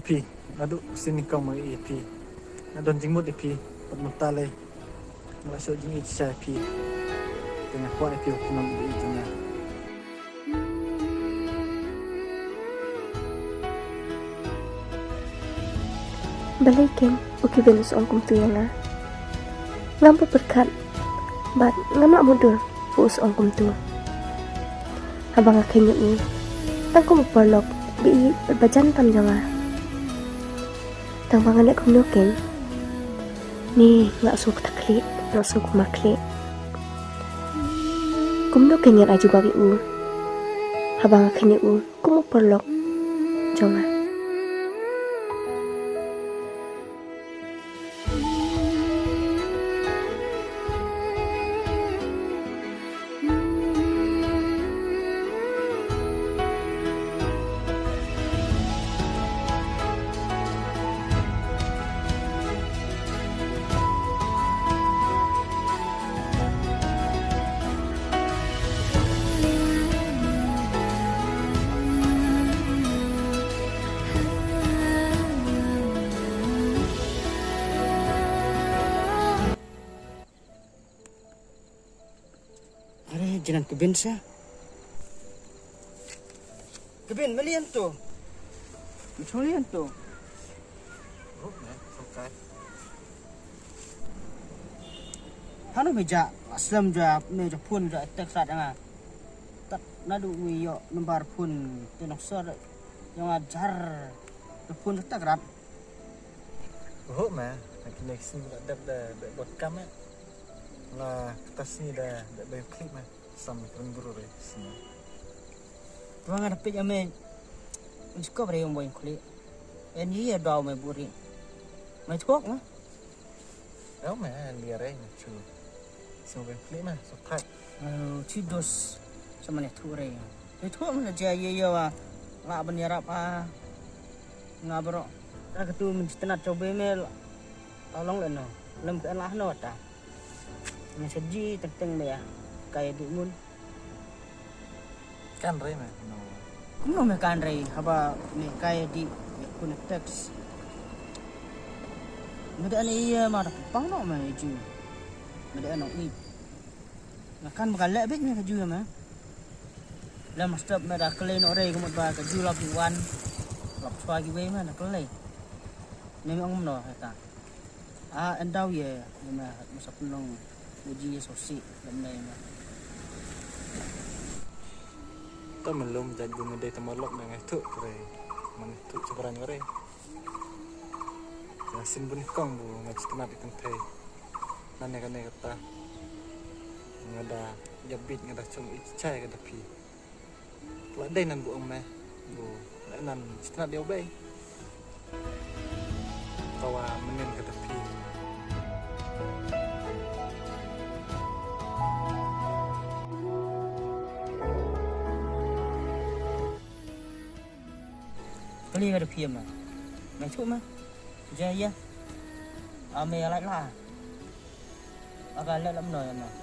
Pi, nadu sini kau mai pi. Nadon jingmut pi, pat mutale. Masuk jing itsa pi. Tengah kuat pi kunam di tengah. Balikin, uki benus ongkum tu yang ngam berkat, bat ngam nak mundur, us ongkum tu. Abang akhirnya ni, tangku muperlok, bi berbajan tam jangan. Tang bangan nak kumnokin, ni ngak suku taklik, ngak suku maklik. Kumnokin yang aju bagi abang akhirnya kumu perlok, jangan. Jangan kebin sah. Kebin melian tu. Macam melian tu. Hanu meja aslam ja meja pun ja tek sat nga. Tak nadu wiyo nembar pun tenok sor yang ajar pun tak rat. Oh mah, nak sini dah buat kamera. Lah kertas ni dah banyak klip mah. Sampai pengguru deh semua. Tuang ada pej ame. Usko bre yang boy klik. Ini ya dau me buri. Mai kok mah. Đâu mà liar ấy chu. Sampai klip mah sopat. Cidos sama ni tu re. Itu mana jaya ya wa. La benyarap ngabro. Aku tu mencetak coba mel. Tolong leno. Lem ke lah no ta. Meseji teng dia. Kayak dumun Kan re mah. Kuno me kan re haba me kayak di kun teks. Meda ni ia mar pang no me ju. Meda no ni. Kan bakal lebih me ju ma. Lam stop me da kle no re kumut ba ka ju lap wan. Lap swa gi we ma na kle. Ni ngom no ta. Endau ye ma masa penong uji sosi lam nei ma. Tu melum jadi mendai temalok dengan tu re. Mana tu seberang re. Yasin bun kong bu ngaji tenat ikan teh. Nane kata. Ngada jabit ngada cung icai kata pi. Ladai nan bu ome. Bu nan tenat dia obey. Tawa menin kata pi. Kali ada pia mah. Mai tu mah. Jaya. Ame alai lah. Agak lam no mah.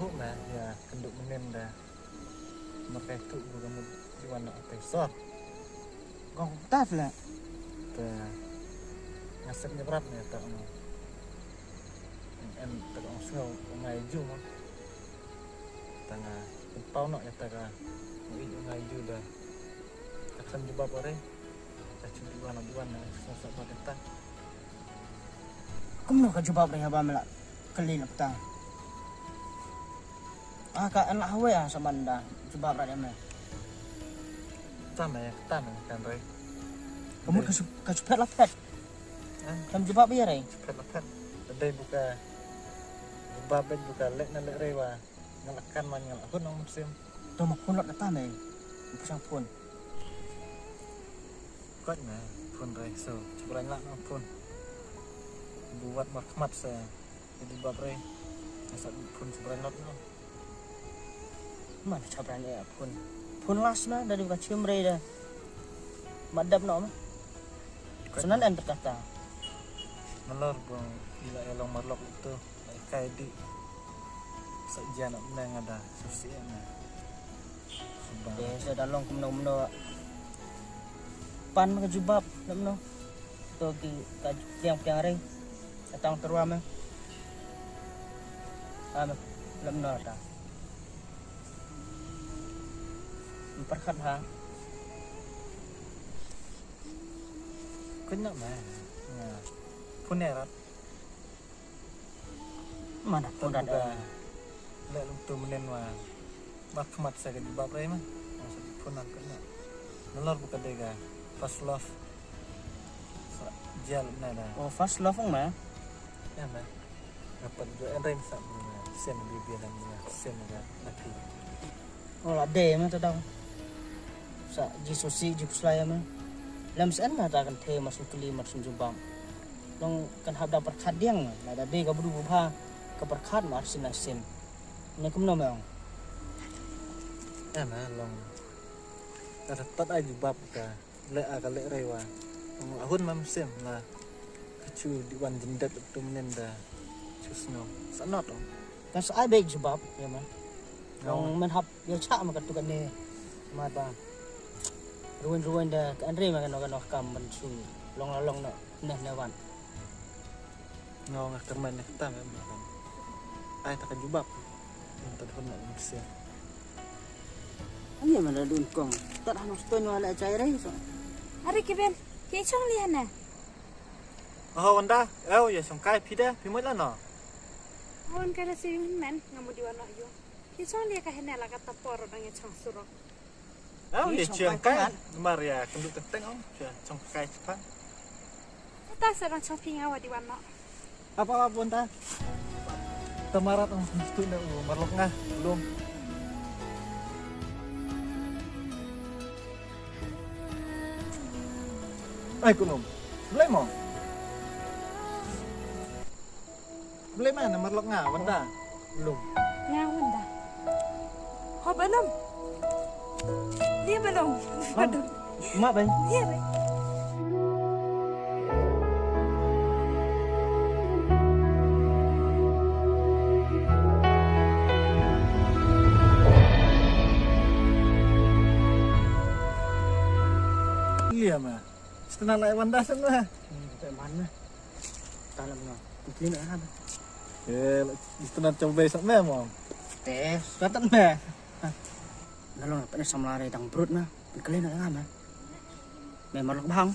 Oh mah ya kenduk menin dah. Makai tu bu kamu jual nak pesok. Kau tas lah. Ta ngasapnya berat ni tak no. En tak osau ngai ju mah. Tengah pau nak ya tak ah. Ngai ju dah. Akan jubah pore. Cuma buan sosok pada. Kamu nak jumpa apa yang abang melak kelin apa? ka anak hawe sama anda sebab berada mah. Tama kan Ray. Kamu kasupet lah pet. Kamu jebak biar eh. Cepet. Tadi buka babet buka lek na lek rewa. Ngalakan man ngalakun nang musim. Tuh mau pun lot datang eh. Pasang pun. Kot na pun Ray. So, coba ngelak nang pun. Buat markmat saya. Jadi bab Ray. Asal pun coba lot no. Mana cabran ya pun. Pun las mah dari bukan cium ray dah. Madap no mah. Senan dan berkata. Melor bang gila elong marlok itu. Lai kai di. Saja nak menang ada susi na. Subang. Saya dalong kumno pan mga jubab namno. To ki tiang ray. Atang terwa mah. Lamno ta. Memperkat ha. Kena mah. Nah. Pun erat. Mana pun Buka ada. lek lum tu menen mah. Markmat saya di bab Ray mah. Masuk pun nak kena. Melor buka dega. First love. Jal na na. Oh fast love mah. Ya mah. Dapat juga Ray misal sen bibian dan sen ada laki. Oh ada mah tu tahu. Sa jisusi jipuslaya mah. Lam sen mah ta kan the masuk keli masuk jubam. Long kan habda perkat diang mah. Ada be ka budu bha ka perkat mah sin. Ni kumno mah. Ya mah long. Ada tat aja bab ka. Lek aga lek rewa. Ahun mam sem lah. Kecu di wan jendat tu menen da. Cusno. Sanot dong. Kan sa ai be jubab ya mah. Long men hab ya cha mah katukan ni. Mat ba. Ruin dah kan Ray mah kan kam men su. Long no nah lawan. Ngau ngak kerman nak tam memang. Ai tak jubab. Entah pun nak musim. Ani mana dun kong. Tak dah nak stone wala cai Ray so. Hari Kevin, ke chong lian na. Oh Wanda, ya songkai pida, pimoi lah no. Awan kala si men ngamu diwana yo. Ke chong lian ka hena la ka tapor dang e chong suro. Ya songkai, mar ya kenduk tenteng om, ya songkai cepat. Ta sarang chong pinga wa diwana. Apa Wanda? Tamarat om itu na marlok ngah belum. Ay kulum. Boleh mo? Boleh mana marlok ngah Wanda? Belum. Ngawan dah. Ho belum. Dia belum. Aduh. Mak bay. Dia bay. Iya mah. Setengah lai Wanda sana. Tak mana. Dalam no. Mungkin nak ada. Setengah coba besok memang. Teh, kata mah. Nalong apa ni sama Ray tang perut mah. Kali nak ngam mah. Memang lok bang.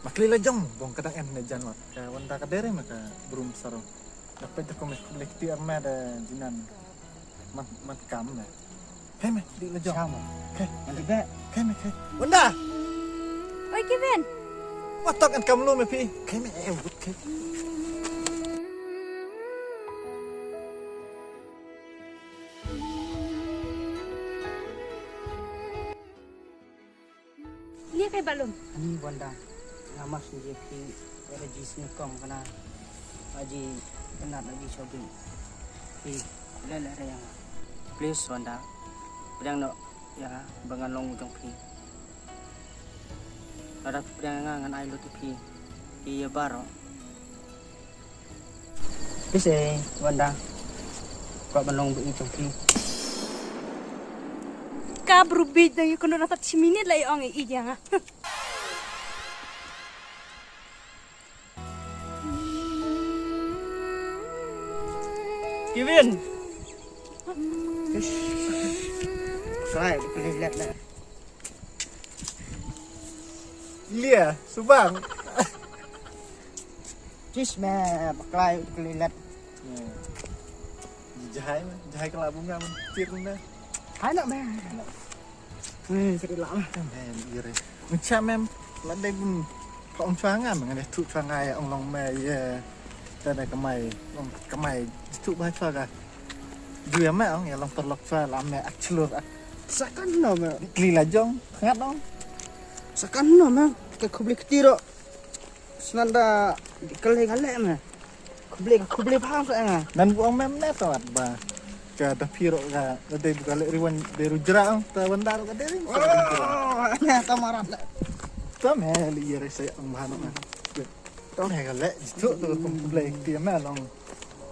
Makli lah jong, bong kadang na jan mak. Ka Wanda kadere maka berum sarong. Dapat tu komek kolektif armada jinan. Mat kam na. Hei meh, di lah jong. Sama. Hei, Nanti be. hei meh, hei. Wanda, Oi Kevin. watak kan kamu lu meh pi. Hei meh, but hei. Dia kay balum. Ani Wanda. Ngamas ni je ki ada jis ni kong kana. Aji benar lagi shopping. Ki lele yang. Please Wanda. Pedang no ya bangan long jong pi. Ada pedang ngan ai lu tu pi. Ki ya baro. Please Wanda. Kau balong bu jong pi. Ka brubid na yung kuno natat siminit la yung iya nga. Kevin. Sai, kelihat dah. Iya, subang. Jis meh, pakai kelihat. jahai kelak bunga mencir na. Hai nak meh. Sedih lah meh. Em ire. Macam mem ladai pun kau ông choang à mà ngày thu choang ai ông long mè ye. Ta đây cái mày thu ba choang à. Dua mẹ ông nghe long terlok choang làm mẹ achlur. Sakan no meh. Kli la jong ngat dong. Sakan no meh. Ke kubli ketiro. Senanda kele galek meh. Kubli paham saya. Dan buang mem net tawat ba. Ka da piro ka ladai buka lek riwan beru jerang ta bandar ka deri. Oh, nyata marah. Ta mẹ li ire saya ông bahan na. Tao này cái lệ chỗ tôi không lấy tiền mà lòng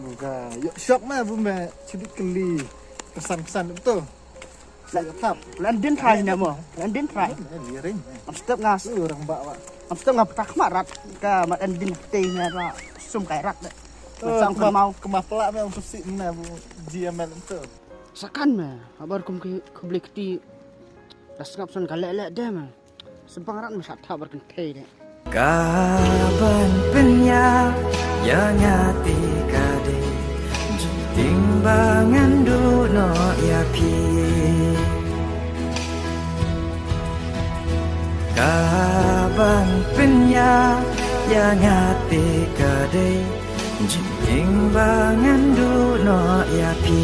buka yuk shock mah bu mẹ cibit keli kesan itu saya tetap London try na mo. London try. liring Amstep ngas. orang bawa Amstep nga patak marat ka London teh na ra sum kay rat. Sang mau kemapela mah untuk si mana bu GML itu sakan meh. Abar kubli keti. Rasngap son galek deh meh. Sebangarat meh satha barkan teh deh. Kaban penya yang hati kade timbangan duno ya pi Kaban penya yang hati kade timbangan duno ya pi